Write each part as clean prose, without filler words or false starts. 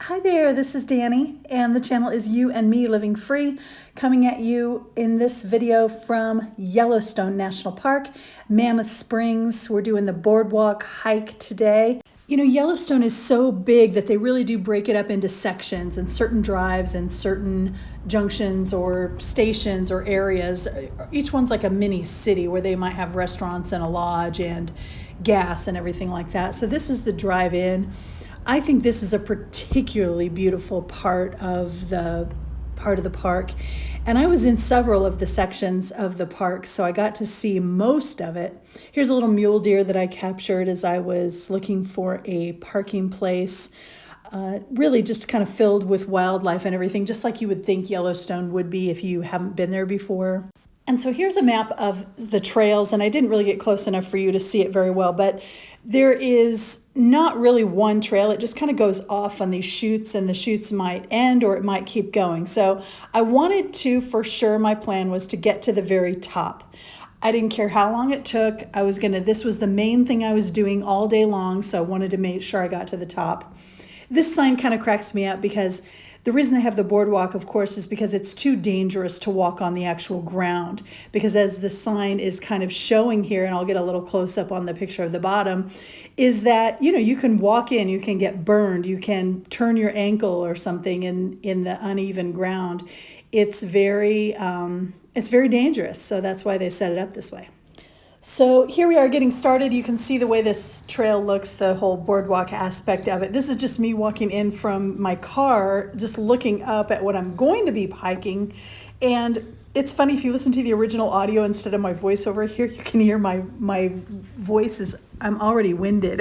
Hi there, this is Dani, and the channel is You and Me Living Free, coming at you in this video from Yellowstone National Park, Mammoth Springs. We're doing the boardwalk hike today. You know, Yellowstone is so big that they really do break it up into sections and certain drives and certain junctions or stations or areas. Each one's like a mini city where they might have restaurants and a lodge and gas and everything like that. So this is the drive-in. I think this is a particularly beautiful part of the park, and I was in several of the sections of the park, so I got to see most of it. Here's a little mule deer that I captured as I was looking for a parking place, really just kind of filled with wildlife and everything, just like you would think Yellowstone would be if you haven't been there before. And so here's a map of the trails, and I didn't really get close enough for you to see it very well, but there is not really one trail. It just kind of goes off on these chutes, and the chutes might end or it might keep going. So I wanted to, for sure, my plan was to get to the very top. I didn't care how long it took. This was the main thing I was doing all day long, so I wanted to make sure I got to the top. This sign kind of cracks me up because the reason they have the boardwalk, of course, is because it's too dangerous to walk on the actual ground. Because as the sign is kind of showing here, and I'll get a little close up on the picture of the bottom, is that, you know, you can walk in, you can get burned, you can turn your ankle or something in the uneven ground. It's very dangerous. So that's why they set it up this way. So here we are getting started. You can see the way this trail looks, the whole boardwalk aspect of it. This is just me walking in from my car, just looking up at what I'm going to be hiking. And it's funny, if you listen to the original audio instead of my voiceover here, you can hear my voice is, I'm already winded.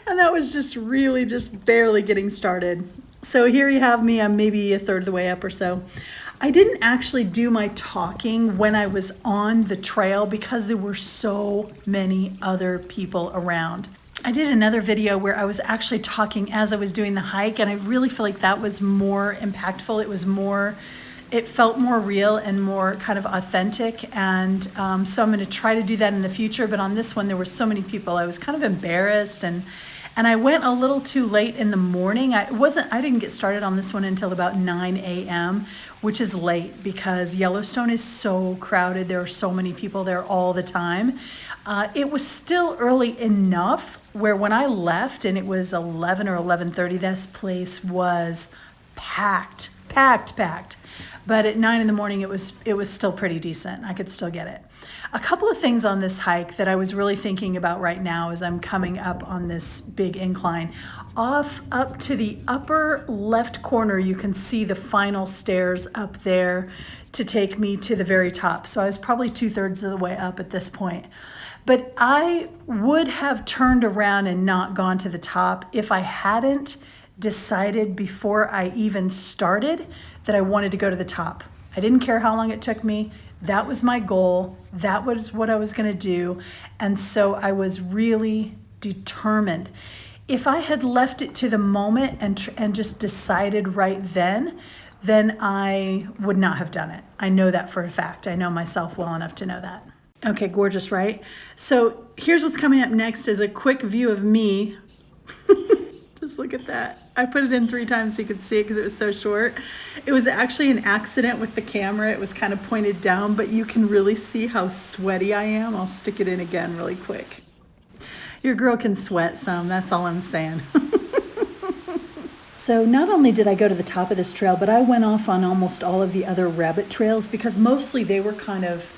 And that was just really just barely getting started. So here you have me, I'm maybe a third of the way up or so. I didn't actually do my talking when I was on the trail because there were so many other people around. I did another video where I was actually talking as I was doing the hike, and I really feel like that was more impactful. It felt more real and more kind of authentic, and so I'm going to try to do that in the future. But on this one, there were so many people, I was kind of embarrassed, and I went a little too late in the morning. I didn't get started on this one until about 9 a.m., which is late because Yellowstone is so crowded. There are so many people there all the time. It was still early enough where when I left and it was 11 or 11:30, this place was packed. But at 9 in the morning, it was still pretty decent. I could still get it. A couple of things on this hike that I was really thinking about right now as I'm coming up on this big incline. Up to the upper left corner, you can see the final stairs up there to take me to the very top. So I was probably 2/3 of the way up at this point. But I would have turned around and not gone to the top if I hadn't decided before I even started that I wanted to go to the top. I didn't care how long it took me. That was my goal. That was what I was going to do. And so I was really determined. If I had left it to the moment and just decided right then I would not have done it. I know that for a fact. I know myself well enough to know that. Okay, gorgeous, right? So here's what's coming up next is a quick view of me. Just look at that. I put it in 3 times so you could see it because it was so short. It was actually an accident with the camera. It was kind of pointed down, but you can really see how sweaty I am. I'll stick it in again really quick. Your girl can sweat some, that's all I'm saying. So not only did I go to the top of this trail, but I went off on almost all of the other rabbit trails because mostly they were kind of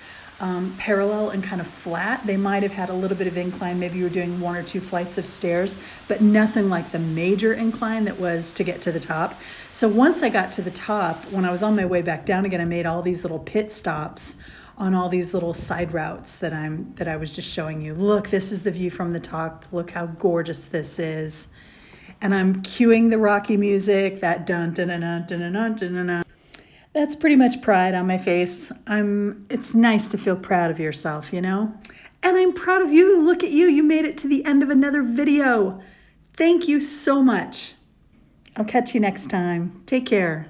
parallel and kind of flat. They might have had a little bit of incline. Maybe you were doing 1 or 2 flights of stairs, but nothing like the major incline that was to get to the top. So once I got to the top, when I was on my way back down again, I made all these little pit stops on all these little side routes that I was just showing you. Look, this is the view from the top. Look how gorgeous this is. And I'm cueing the Rocky music, that dun dun dun dun dun dun dun dun. That's pretty much pride on my face. It's nice to feel proud of yourself, you know? And I'm proud of you. Look at you. You made it to the end of another video. Thank you so much. I'll catch you next time. Take care.